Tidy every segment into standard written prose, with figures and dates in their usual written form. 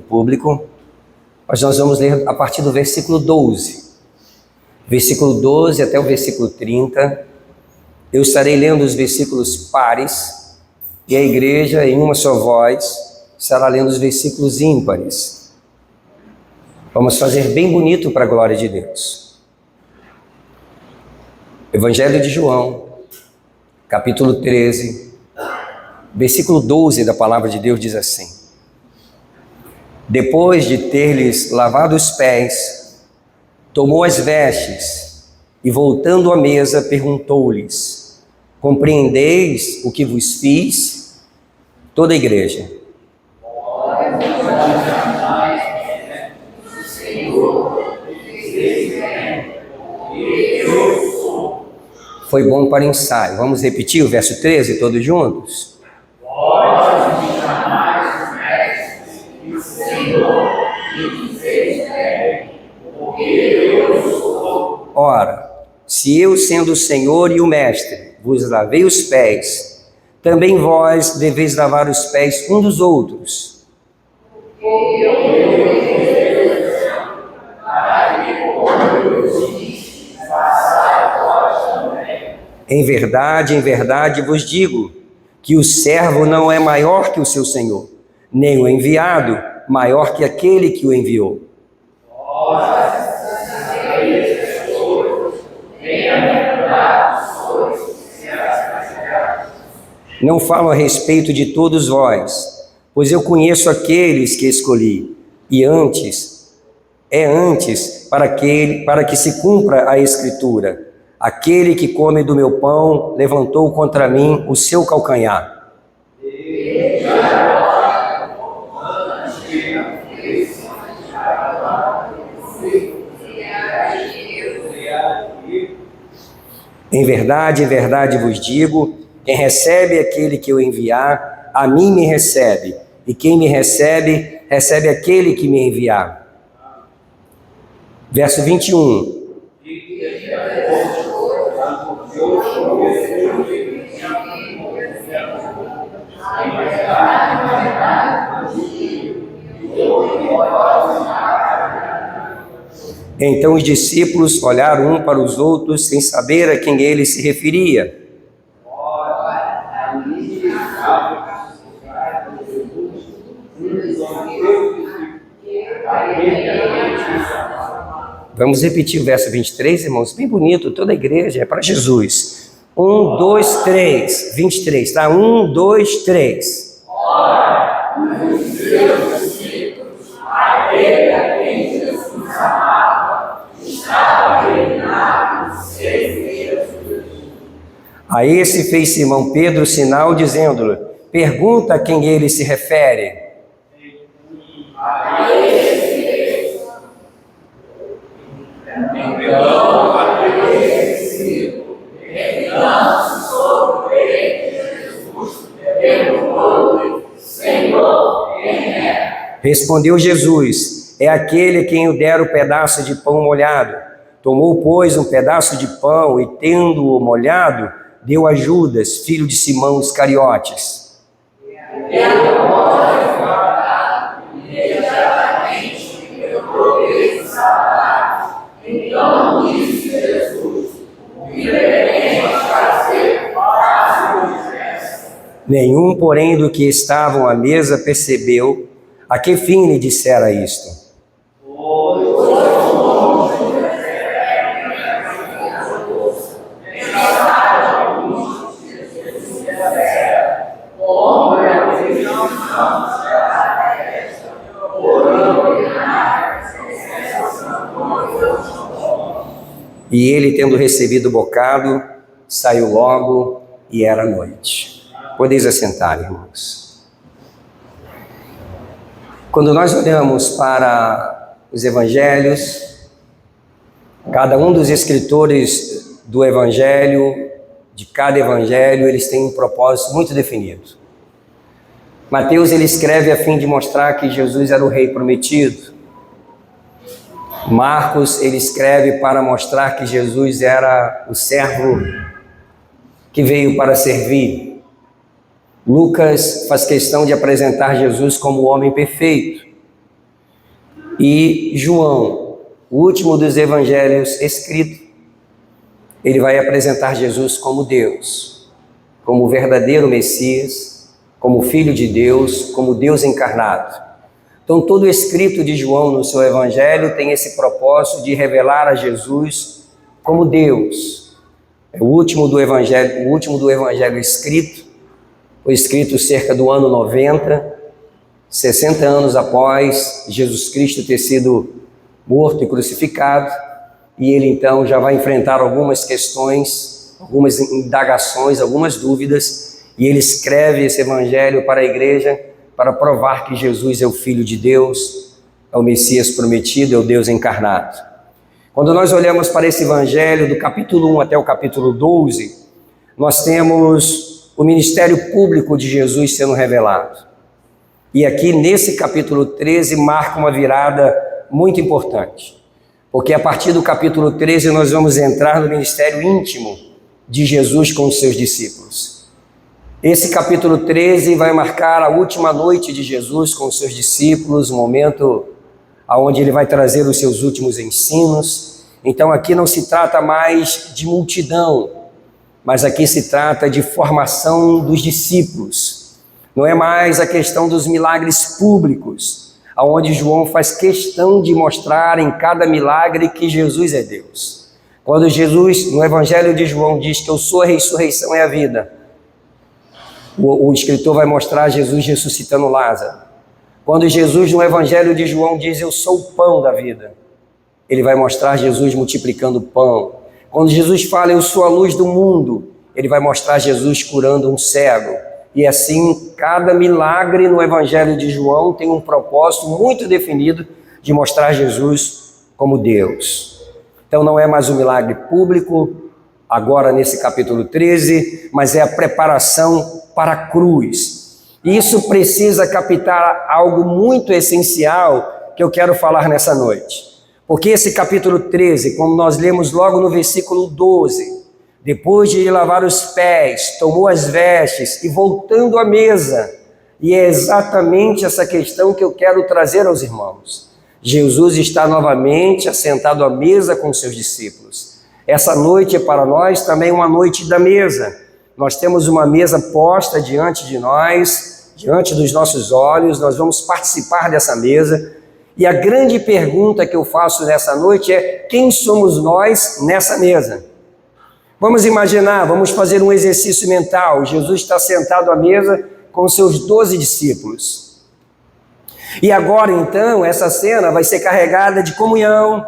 público, mas nós vamos ler a partir do versículo 12. Versículo 12 até o versículo 30. Eu estarei lendo os versículos pares e a igreja, em uma só voz, estará lendo os versículos ímpares. Vamos fazer bem bonito para a glória de Deus. Evangelho de João, capítulo 13, versículo 12 da palavra de Deus diz assim: Depois de ter-lhes lavado os pés, tomou as vestes e, voltando à mesa, perguntou-lhes: Compreendeis o que vos fiz? Toda a igreja. Foi bom para ensaio. Vamos repetir o verso 13, todos juntos? Ora, se eu, sendo o Senhor e o Mestre, vos lavei os pés, também vós deveis lavar os pés uns dos outros. Em verdade vos digo que o servo não é maior que o seu senhor, nem o enviado maior que aquele que o enviou. Não falo a respeito de todos vós, pois eu conheço aqueles que escolhi, e antes para que se cumpra a Escritura: aquele que come do meu pão levantou contra mim o seu calcanhar. Em verdade vos digo, quem recebe aquele que eu enviar, a mim me recebe, e quem me recebe, recebe aquele que me enviar. Verso 21. Então os discípulos olharam um para os outros sem saber a quem ele se referia. Vamos repetir o verso 23, irmãos, bem bonito, toda a igreja, é para Jesus. 1, 2, 3, 23, tá? 1, 2, 3. Ora, os seus discípulos, aquele a quem Jesus amava, estava reinado 6 dias. A esse fez Simão Pedro sinal, dizendo-lhe: pergunta a quem ele se refere. A esse fez. Então, aquele discípulo, então sobre ele, Jesus perguntou-lhe: Senhor, quem é? Respondeu Jesus: é aquele quem eu der o pedaço de pão molhado. Tomou, pois, um pedaço de pão e, tendo-o molhado, deu a Judas, filho de Simão Iscariotes. Então disse Jesus: o que deveis fazer para nenhum, porém, do que estavam à mesa percebeu a que fim lhe dissera isto. E ele, tendo recebido o bocado, saiu logo, e era noite. Podeis assentar, irmãos. Quando nós olhamos para os evangelhos, cada um dos escritores do evangelho, de cada evangelho, eles têm um propósito muito definido. Mateus, ele escreve a fim de mostrar que Jesus era o rei prometido. Marcos, ele escreve para mostrar que Jesus era o servo que veio para servir. Lucas faz questão de apresentar Jesus como o homem perfeito. E João, o último dos evangelhos escrito, ele vai apresentar Jesus como Deus, como o verdadeiro Messias, como Filho de Deus, como Deus encarnado. Então, todo o escrito de João no seu evangelho tem esse propósito de revelar a Jesus como Deus. É o último do evangelho escrito, foi escrito cerca do ano 90, 60 anos após Jesus Cristo ter sido morto e crucificado, e ele então já vai enfrentar algumas questões, algumas indagações, algumas dúvidas, e ele escreve esse evangelho para a igreja para provar que Jesus é o Filho de Deus, é o Messias prometido, é o Deus encarnado. Quando nós olhamos para esse evangelho do capítulo 1 até o capítulo 12, nós temos o ministério público de Jesus sendo revelado. E aqui nesse capítulo 13 marca uma virada muito importante, porque a partir do capítulo 13 nós vamos entrar no ministério íntimo de Jesus com os seus discípulos. Esse capítulo 13 vai marcar a última noite de Jesus com os seus discípulos, o momento onde ele vai trazer os seus últimos ensinos. Então aqui não se trata mais de multidão, mas aqui se trata de formação dos discípulos. Não é mais a questão dos milagres públicos, onde João faz questão de mostrar em cada milagre que Jesus é Deus. Quando Jesus, no Evangelho de João, diz que eu sou a ressurreição e a vida, o escritor vai mostrar Jesus ressuscitando Lázaro. Quando Jesus, no Evangelho de João, diz eu sou o pão da vida, ele vai mostrar Jesus multiplicando o pão. Quando Jesus fala eu sou a luz do mundo, ele vai mostrar Jesus curando um cego. E assim, cada milagre no Evangelho de João tem um propósito muito definido de mostrar Jesus como Deus. Então não é mais um milagre público, agora nesse capítulo 13, mas é a preparação para a cruz. E isso precisa captar algo muito essencial que eu quero falar nessa noite. Porque esse capítulo 13, como nós lemos logo no versículo 12, depois de lavar os pés, tomou as vestes e voltando à mesa. E é exatamente essa questão que eu quero trazer aos irmãos. Jesus está novamente assentado à mesa com seus discípulos. Essa noite é para nós também uma noite da mesa. Nós temos uma mesa posta diante de nós, diante dos nossos olhos, nós vamos participar dessa mesa. E a grande pergunta que eu faço nessa noite é: quem somos nós nessa mesa? Vamos imaginar, vamos fazer um exercício mental. Jesus está sentado à mesa com seus 12 discípulos. E agora, então, essa cena vai ser carregada de comunhão,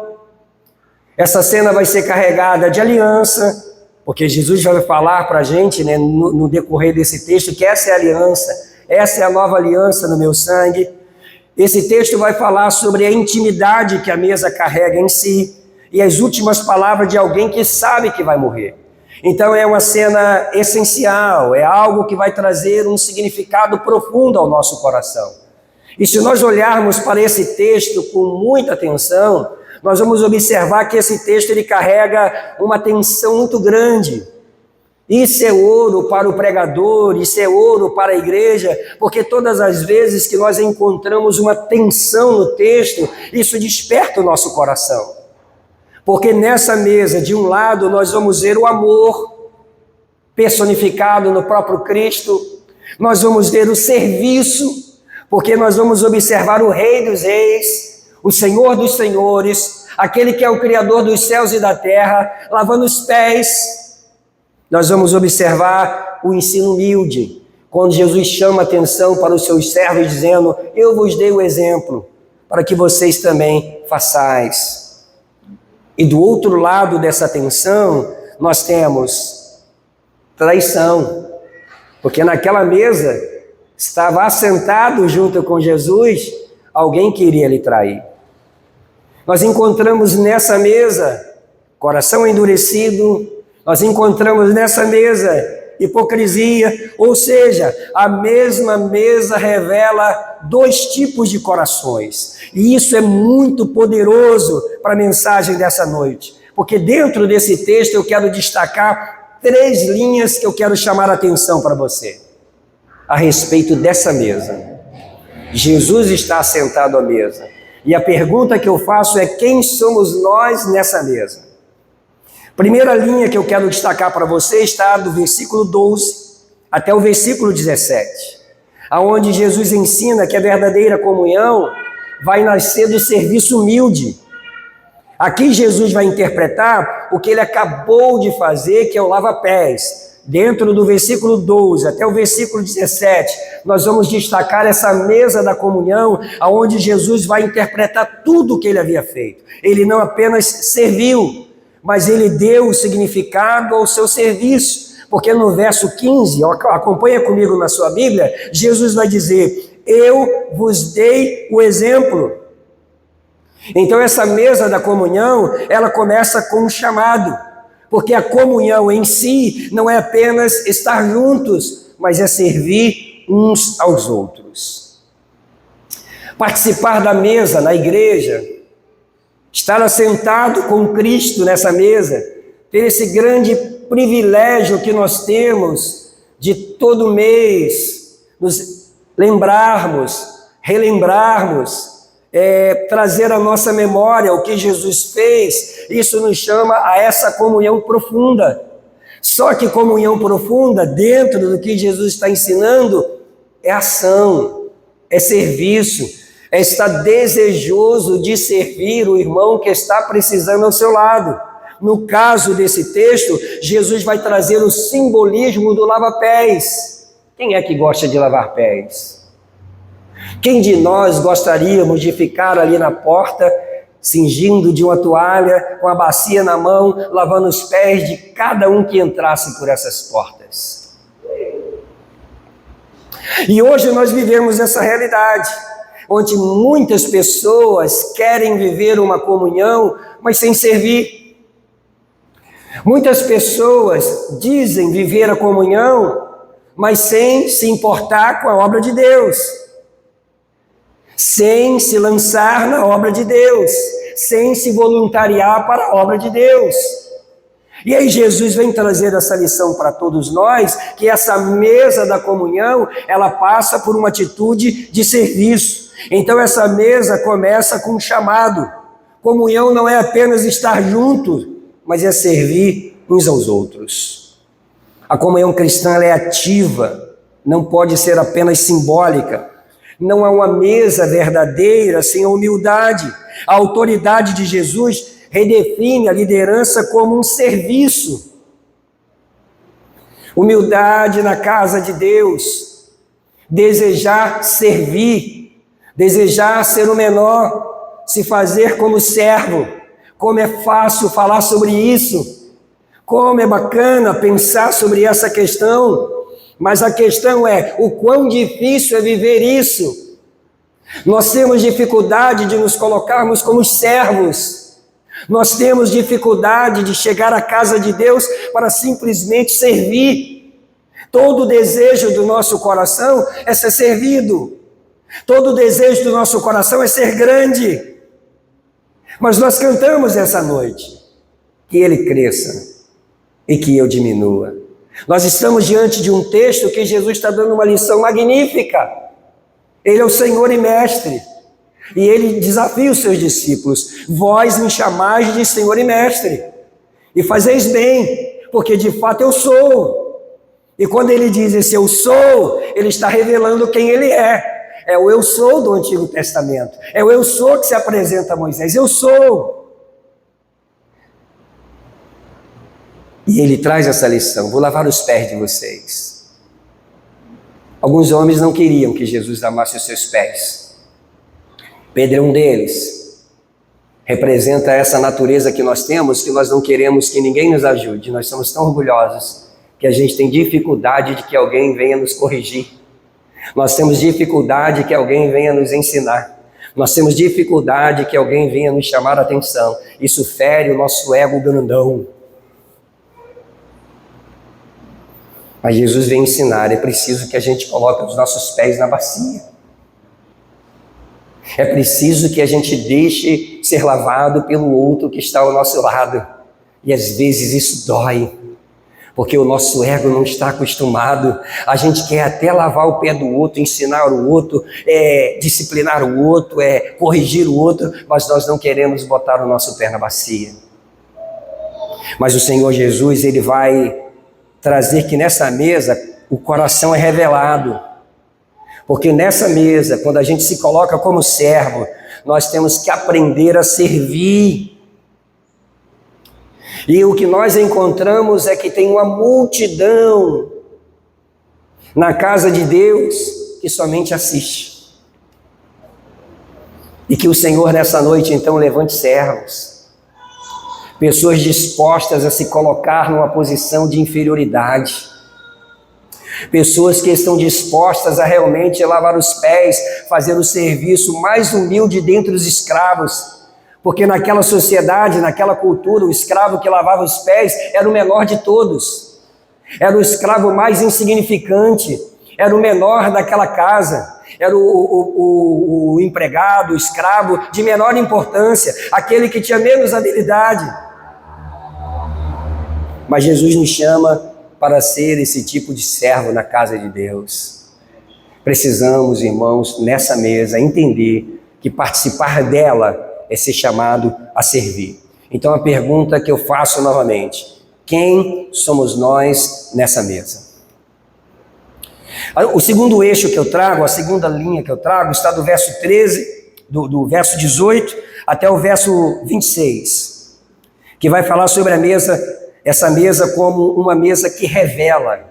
essa cena vai ser carregada de aliança, porque Jesus vai falar para a gente, né, no decorrer desse texto, que essa é a aliança, essa é a nova aliança no meu sangue. Esse texto vai falar sobre a intimidade que a mesa carrega em si e as últimas palavras de alguém que sabe que vai morrer. Então é uma cena essencial, é algo que vai trazer um significado profundo ao nosso coração. E se nós olharmos para esse texto com muita atenção, nós vamos observar que esse texto ele carrega uma tensão muito grande. Isso é ouro para o pregador, isso é ouro para a igreja, porque todas as vezes que nós encontramos uma tensão no texto, isso desperta o nosso coração. Porque nessa mesa, de um lado, nós vamos ver o amor personificado no próprio Cristo, nós vamos ver o serviço, porque nós vamos observar o Rei dos Reis, o Senhor dos Senhores, aquele que é o Criador dos céus e da terra, lavando os pés. Nós vamos observar o ensino humilde, quando Jesus chama a atenção para os seus servos, dizendo: eu vos dei o exemplo, para que vocês também façais. E do outro lado dessa tensão, nós temos traição, porque naquela mesa estava assentado junto com Jesus alguém que iria lhe trair. Nós encontramos nessa mesa coração endurecido, nós encontramos nessa mesa hipocrisia, ou seja, a mesma mesa revela dois tipos de corações. E isso é muito poderoso para a mensagem dessa noite, porque dentro desse texto eu quero destacar 3 linhas que eu quero chamar a atenção para você, a respeito dessa mesa. Jesus está sentado à mesa. E a pergunta que eu faço é: quem somos nós nessa mesa? Primeira linha que eu quero destacar para você está do versículo 12 até o versículo 17, aonde Jesus ensina que a verdadeira comunhão vai nascer do serviço humilde. Aqui Jesus vai interpretar o que ele acabou de fazer, que é o lava-pés. Dentro do versículo 12 até o versículo 17, nós vamos destacar essa mesa da comunhão, aonde Jesus vai interpretar tudo o que ele havia feito. Ele não apenas serviu, mas ele deu o significado ao seu serviço. Porque no verso 15, acompanha comigo na sua Bíblia, Jesus vai dizer: eu vos dei o exemplo. Então essa mesa da comunhão, ela começa com um chamado, porque a comunhão em si não é apenas estar juntos, mas é servir uns aos outros. Participar da mesa na igreja, estar assentado com Cristo nessa mesa, ter esse grande privilégio que nós temos de todo mês nos lembrarmos, relembrarmos, trazer à nossa memória o que Jesus fez. Isso nos chama a essa comunhão profunda. Só que comunhão profunda, dentro do que Jesus está ensinando, é ação, é serviço, é estar desejoso de servir o irmão que está precisando ao seu lado. No caso desse texto, Jesus vai trazer o simbolismo do lava-pés. Quem é que gosta de lavar pés? Quem de nós gostaríamos de ficar ali na porta, cingindo de uma toalha, com a bacia na mão, lavando os pés de cada um que entrasse por essas portas? E hoje nós vivemos essa realidade, onde muitas pessoas querem viver uma comunhão, mas sem servir. Muitas pessoas dizem viver a comunhão, mas sem se importar com a obra de Deus, sem se lançar na obra de Deus, sem se voluntariar para a obra de Deus. E aí Jesus vem trazer essa lição para todos nós, que essa mesa da comunhão, ela passa por uma atitude de serviço. Então essa mesa começa com um chamado. Comunhão não é apenas estar junto, mas é servir uns aos outros. A comunhão cristã ela é ativa, não pode ser apenas simbólica. Não há uma mesa verdadeira sem a humildade. A autoridade de Jesus redefine a liderança como um serviço. Humildade na casa de Deus, desejar servir, desejar ser o menor, se fazer como servo. Como é fácil falar sobre isso, como é bacana pensar sobre essa questão, mas a questão é o quão difícil é viver isso. Nós temos dificuldade de nos colocarmos como servos, nós temos dificuldade de chegar à casa de Deus para simplesmente servir. Todo o desejo do nosso coração é ser servido, todo o desejo do nosso coração é ser grande. Mas nós cantamos essa noite, que ele cresça e que eu diminua. Nós estamos diante de um texto que Jesus está dando uma lição magnífica. Ele é o Senhor e Mestre, e ele desafia os seus discípulos: vós me chamais de Senhor e Mestre, e fazeis bem, porque de fato eu sou. E quando ele diz esse eu sou, ele está revelando quem ele é. É o eu sou do Antigo Testamento. É o eu sou que se apresenta a Moisés. Eu sou. E ele traz essa lição: vou lavar os pés de vocês. Alguns homens não queriam que Jesus lavasse os seus pés. Pedro é um deles. Representa essa natureza que nós temos, que nós não queremos que ninguém nos ajude. Nós somos tão orgulhosos que a gente tem dificuldade de que alguém venha nos corrigir. Nós temos dificuldade que alguém venha nos ensinar. Nós temos dificuldade que alguém venha nos chamar a atenção. Isso fere o nosso ego grandão. Mas Jesus vem ensinar, é preciso que a gente coloque os nossos pés na bacia. É preciso que a gente deixe ser lavado pelo outro que está ao nosso lado. E às vezes isso dói. Porque o nosso ego não está acostumado. A gente quer até lavar o pé do outro, ensinar o outro, disciplinar o outro, corrigir o outro, mas nós não queremos botar o nosso pé na bacia. Mas o Senhor Jesus, Ele vai trazer que nessa mesa o coração é revelado. Porque nessa mesa, quando a gente se coloca como servo, nós temos que aprender a servir. E o que nós encontramos é que tem uma multidão na casa de Deus que somente assiste. E que o Senhor nessa noite então levante servos, pessoas dispostas a se colocar numa posição de inferioridade, pessoas que estão dispostas a realmente lavar os pés, fazer o serviço mais humilde dentre os escravos. Porque naquela sociedade, naquela cultura, o escravo que lavava os pés era o menor de todos. Era o escravo mais insignificante, era o menor daquela casa, era o empregado, o escravo de menor importância, aquele que tinha menos habilidade. Mas Jesus nos chama para ser esse tipo de servo na casa de Deus. Precisamos, irmãos, nessa mesa, entender que participar dela é ser chamado a servir. Então a pergunta que eu faço novamente: quem somos nós nessa mesa? O segundo eixo que eu trago, a segunda linha que eu trago, está do verso 13, do verso 18 até o verso 26, que vai falar sobre a mesa, essa mesa como uma mesa que revela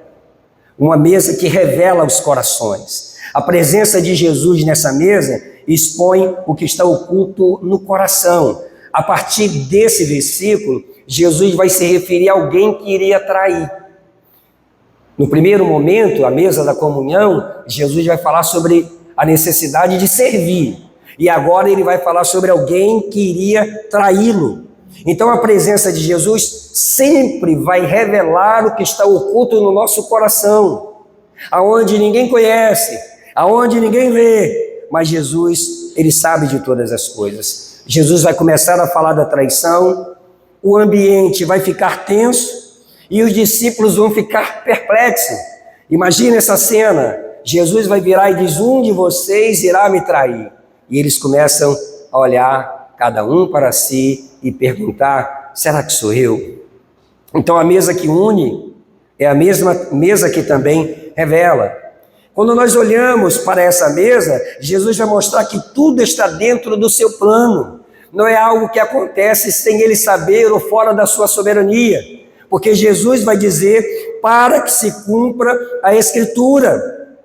os corações. A presença de Jesus nessa mesa expõe o que está oculto no coração. A partir desse versículo, Jesus vai se referir a alguém que iria trair. No primeiro momento, a mesa da comunhão, Jesus vai falar sobre a necessidade de servir. E agora ele vai falar sobre alguém que iria traí-lo. Então a presença de Jesus sempre vai revelar o que está oculto no nosso coração, aonde ninguém conhece, aonde ninguém vê. Mas Jesus, ele sabe de todas as coisas. Jesus vai começar a falar da traição, o ambiente vai ficar tenso e os discípulos vão ficar perplexos. Imagina essa cena, Jesus vai virar e diz: um de vocês irá me trair. E eles começam a olhar cada um para si e perguntar: será que sou eu? Então a mesa que une é a mesma mesa que também revela. Quando nós olhamos para essa mesa, Jesus vai mostrar que tudo está dentro do seu plano. Não é algo que acontece sem ele saber ou fora da sua soberania. Porque Jesus vai dizer para que se cumpra a Escritura.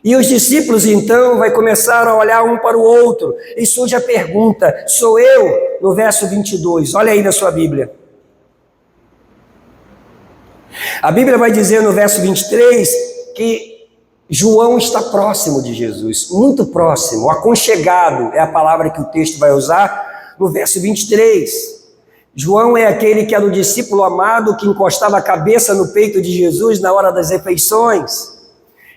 E os discípulos então vai começar a olhar um para o outro. E surge a pergunta: sou eu? No verso 22, olha aí na sua Bíblia. A Bíblia vai dizer no verso 23 que João está próximo de Jesus, muito próximo, aconchegado é a palavra que o texto vai usar no verso 23. João é aquele que era o discípulo amado que encostava a cabeça no peito de Jesus na hora das refeições.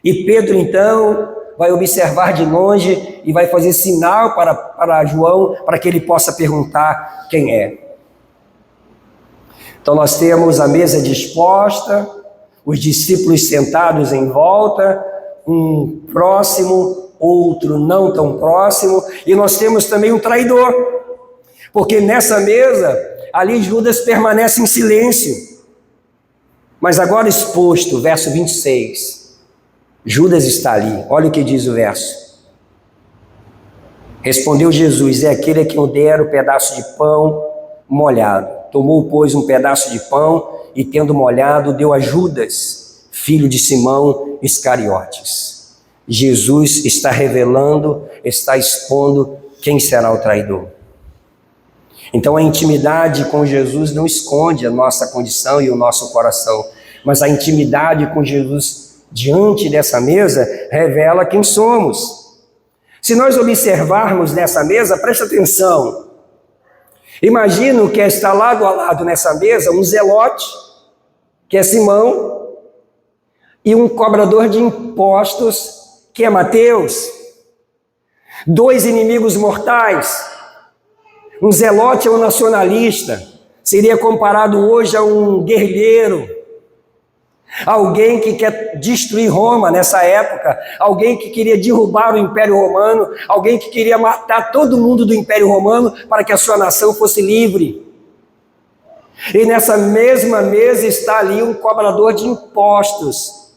E Pedro então vai observar de longe e vai fazer sinal para João para que ele possa perguntar quem é. Então nós temos a mesa disposta, os discípulos sentados em volta, um próximo, outro não tão próximo, e nós temos também um traidor, porque nessa mesa, ali Judas permanece em silêncio, mas agora exposto, verso 26, Judas está ali, olha o que diz o verso: respondeu Jesus: é aquele a quem eu der o pedaço de pão molhado. Tomou, pois, um pedaço de pão e, tendo molhado, deu a Judas, filho de Simão Iscariotes. Jesus está revelando, está expondo quem será o traidor. Então a intimidade com Jesus não esconde a nossa condição e o nosso coração, mas a intimidade com Jesus diante dessa mesa revela quem somos. Se nós observarmos nessa mesa, presta atenção, imagina que está lado a lado nessa mesa um zelote, que é Simão, e um cobrador de impostos, que é Mateus. Dois inimigos mortais. Um zelote é um nacionalista, seria comparado hoje a um guerrilheiro, Alguém que quer destruir Roma nessa época, alguém que queria derrubar o Império Romano, alguém que queria matar todo mundo do Império Romano para que a sua nação fosse livre. E nessa mesma mesa está ali um cobrador de impostos,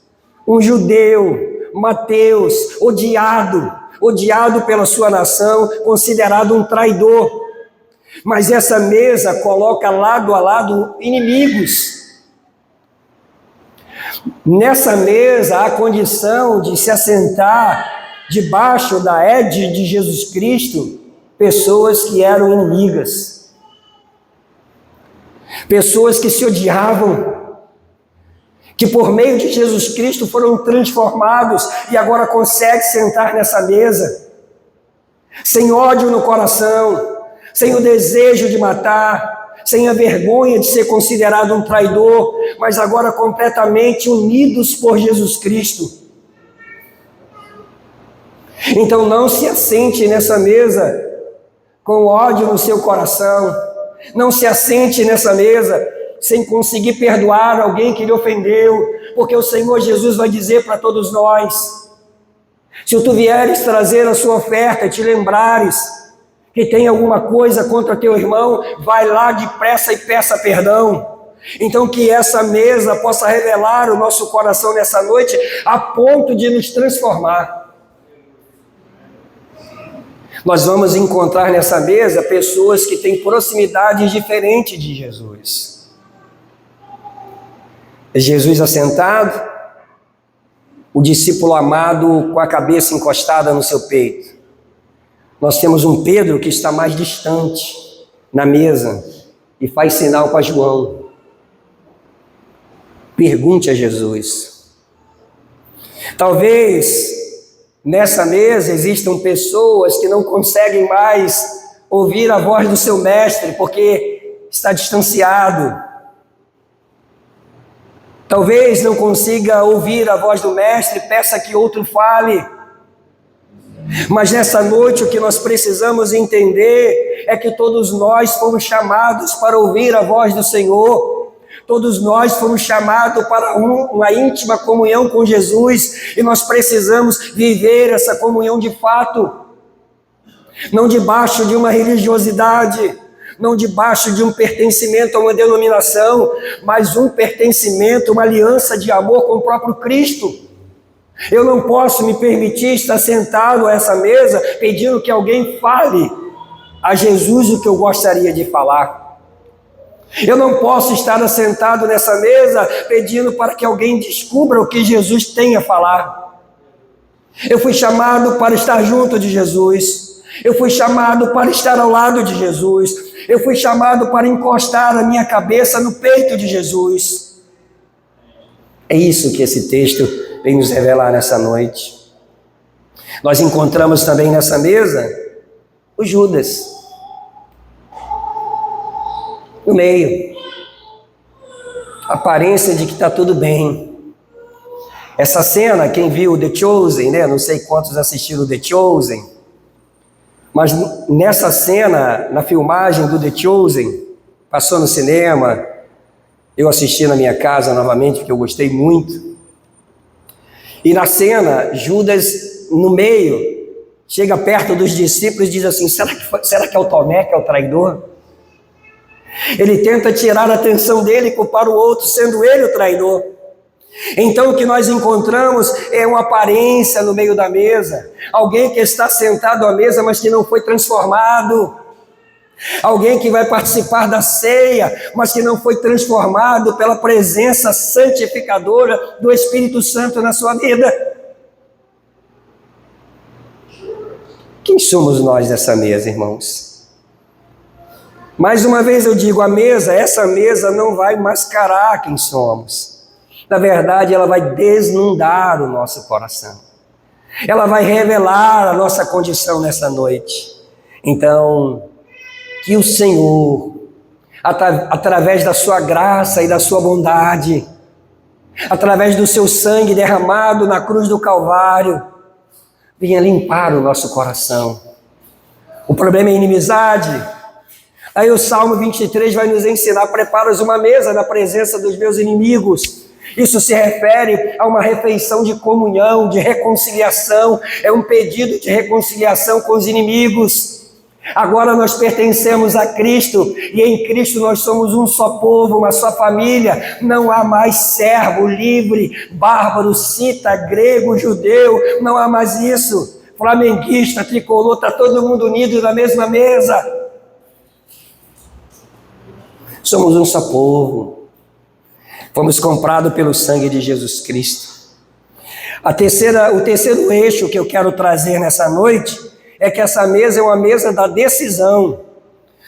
um judeu, Mateus, odiado pela sua nação, considerado um traidor. Mas essa mesa coloca lado a lado inimigos. Nessa mesa há condição de se assentar debaixo da égide de Jesus Cristo pessoas que eram inimigas, pessoas que se odiavam, que por meio de Jesus Cristo foram transformados e agora conseguem sentar nessa mesa, sem ódio no coração, sem o desejo de matar, sem a vergonha de ser considerado um traidor, mas agora completamente unidos por Jesus Cristo. Então não se assente nessa mesa com ódio no seu coração, não se assente nessa mesa sem conseguir perdoar alguém que lhe ofendeu, porque o Senhor Jesus vai dizer para todos nós: se tu vieres trazer a sua oferta e te lembrares que tem alguma coisa contra teu irmão, vai lá depressa e peça perdão. Então que essa mesa possa revelar o nosso coração nessa noite, a ponto de nos transformar. Nós vamos encontrar nessa mesa pessoas que têm proximidade diferente de Jesus. Jesus assentado, o discípulo amado com a cabeça encostada no seu peito. Nós temos um Pedro que está mais distante na mesa e faz sinal para João. Pergunte a Jesus. Talvez nessa mesa existam pessoas que não conseguem mais ouvir a voz do seu mestre porque está distanciado. Talvez não consiga ouvir a voz do mestre, peça que outro fale. Mas nessa noite o que nós precisamos entender é que todos nós fomos chamados para ouvir a voz do Senhor. Todos nós fomos chamados para uma íntima comunhão com Jesus, e nós precisamos viver essa comunhão de fato, não debaixo de uma religiosidade, não debaixo de um pertencimento a uma denominação, mas um pertencimento, uma aliança de amor com o próprio Cristo. Eu não posso me permitir estar sentado a essa mesa pedindo que alguém fale a Jesus o que eu gostaria de falar. Eu não posso estar assentado nessa mesa pedindo para que alguém descubra o que Jesus tem a falar. Eu fui chamado para estar junto de Jesus. Eu fui chamado para estar ao lado de Jesus. Eu fui chamado para encostar a minha cabeça no peito de Jesus. É isso que esse texto vem nos revelar nessa noite. Nós encontramos também nessa mesa o Judas, no meio, aparência de que está tudo bem. Essa cena, quem viu The Chosen, né? Não sei quantos assistiram The Chosen, mas nessa cena, na filmagem do The Chosen, passou no cinema, eu assisti na minha casa novamente, porque eu gostei muito. E na cena, Judas, no meio, chega perto dos discípulos e diz assim: será que é o Tomé que é o traidor? Ele tenta tirar a atenção dele e culpar o outro, sendo ele o traidor. Então o que nós encontramos é uma aparência no meio da mesa, alguém que está sentado à mesa, mas que não foi transformado, alguém que vai participar da ceia, mas que não foi transformado pela presença santificadora do Espírito Santo na sua vida. Quem somos nós dessa mesa, irmãos? Mais uma vez eu digo, essa mesa não vai mascarar quem somos. Na verdade, ela vai desnudar o nosso coração. Ela vai revelar a nossa condição nessa noite. Então, que o Senhor, através da sua graça e da sua bondade, através do seu sangue derramado na cruz do Calvário, venha limpar o nosso coração. O problema é inimizade. Aí o Salmo 23 vai nos ensinar: preparas uma mesa na presença dos meus inimigos. Isso se refere a uma refeição de comunhão, de reconciliação, é um pedido de reconciliação com os inimigos. Agora nós pertencemos a Cristo e em Cristo nós somos um só povo, uma só família. Não há mais servo, livre, bárbaro, cita, grego, judeu, não há mais isso. Flamenguista, tricolor, está todo mundo unido na mesma mesa. Somos um só povo. Fomos comprados pelo sangue de Jesus Cristo. O terceiro eixo que eu quero trazer nessa noite é que essa mesa é uma mesa da decisão.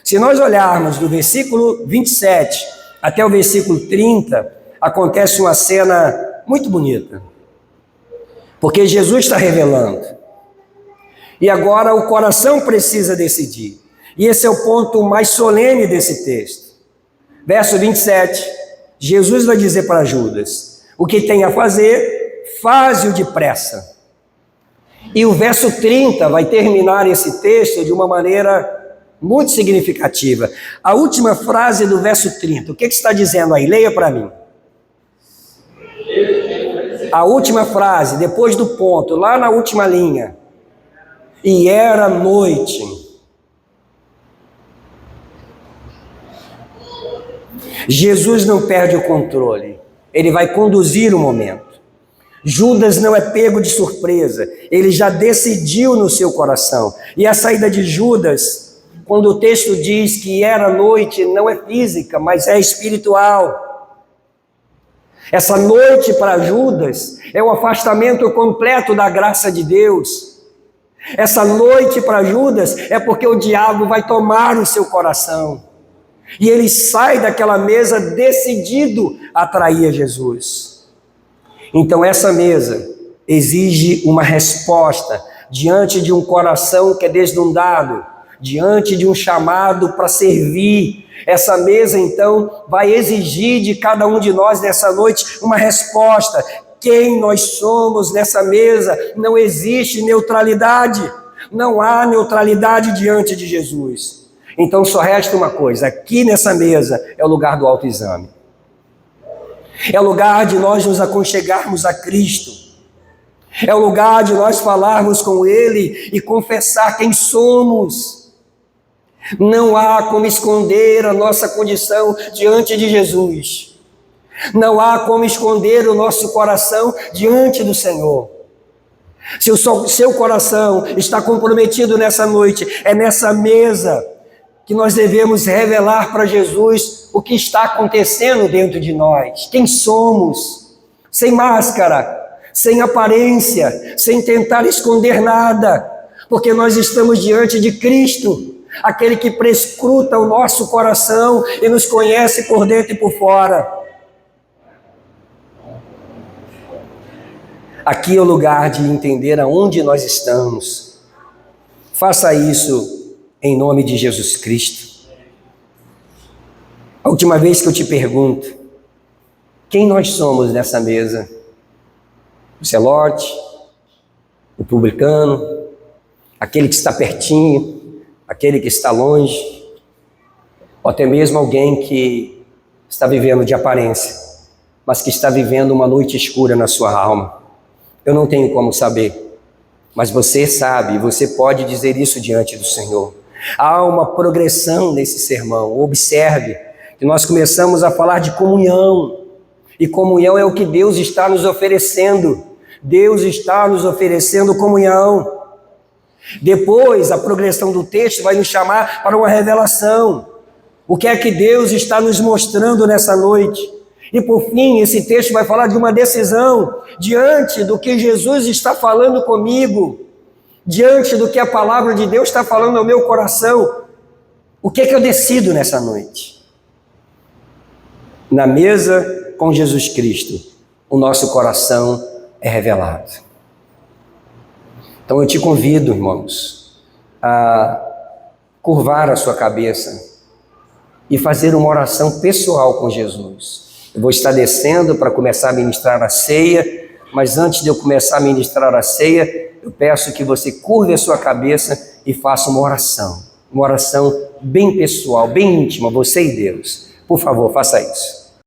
Se nós olharmos do versículo 27 até o versículo 30, acontece uma cena muito bonita. Porque Jesus está revelando. E agora o coração precisa decidir. E esse é o ponto mais solene desse texto. Verso 27, Jesus vai dizer para Judas: o que tem a fazer, faze-o depressa. E o verso 30 vai terminar esse texto de uma maneira muito significativa. A última frase do verso 30, o que está dizendo aí? Leia para mim. A última frase, depois do ponto, lá na última linha. E era noite. Jesus não perde o controle, ele vai conduzir o momento. Judas não é pego de surpresa, ele já decidiu no seu coração. E a saída de Judas, quando o texto diz que era noite, não é física, mas é espiritual. Essa noite para Judas é o afastamento completo da graça de Deus. Essa noite para Judas é porque o diabo vai tomar o seu coração. E ele sai daquela mesa decidido a trair a Jesus. Então essa mesa exige uma resposta diante de um coração que é desnudado, diante de um chamado para servir. Essa mesa então vai exigir de cada um de nós nessa noite uma resposta. Quem nós somos nessa mesa? Não existe neutralidade, não há neutralidade diante de Jesus. Então só resta uma coisa: aqui nessa mesa é o lugar do autoexame. É o lugar de nós nos aconchegarmos a Cristo. É o lugar de nós falarmos com Ele e confessar quem somos. Não há como esconder a nossa condição diante de Jesus. Não há como esconder o nosso coração diante do Senhor. Se o seu coração está comprometido nessa noite, é nessa mesa que nós devemos revelar para Jesus o que está acontecendo dentro de nós, quem somos, sem máscara, sem aparência, sem tentar esconder nada, porque nós estamos diante de Cristo, aquele que prescruta o nosso coração e nos conhece por dentro e por fora. Aqui é o lugar de entender aonde nós estamos. Faça isso em nome de Jesus Cristo. A última vez que eu te pergunto, quem nós somos nessa mesa? O celote, o publicano, aquele que está pertinho, aquele que está longe, ou até mesmo alguém que está vivendo de aparência, mas que está vivendo uma noite escura na sua alma. Eu não tenho como saber, mas você sabe, você pode dizer isso diante do Senhor. Há uma progressão nesse sermão. Observe que nós começamos a falar de comunhão, e comunhão é o que Deus está nos oferecendo. Deus está nos oferecendo comunhão. Depois, a progressão do texto vai nos chamar para uma revelação. O que é que Deus está nos mostrando nessa noite? E por fim, esse texto vai falar de uma decisão diante do que Jesus está falando comigo, diante do que a palavra de Deus está falando ao meu coração. O que é que eu decido nessa noite? Na mesa com Jesus Cristo, o nosso coração é revelado. Então eu te convido, irmãos, a curvar a sua cabeça e fazer uma oração pessoal com Jesus. Eu vou estar descendo para começar a ministrar a ceia, mas antes de eu começar a ministrar a ceia, eu peço que você curve a sua cabeça e faça uma oração bem pessoal, bem íntima, você e Deus. Por favor, faça isso.